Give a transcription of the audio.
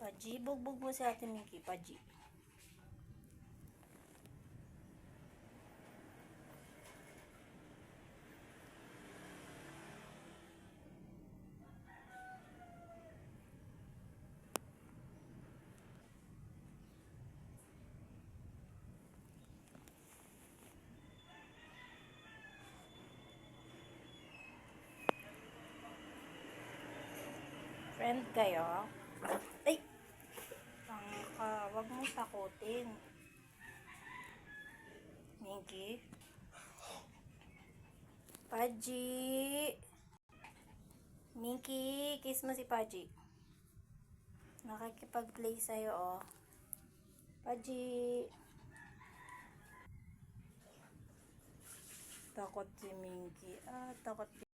Paji, bugbog mo si Ate Minky, Paji. Friend kayo? Ay! Tanga ka. Wag mo takutin. Minky? Paji! Minky, kiss mo si Paji. Nakikipag-play sa'yo, oh. Paji! Takot si Minky. Takot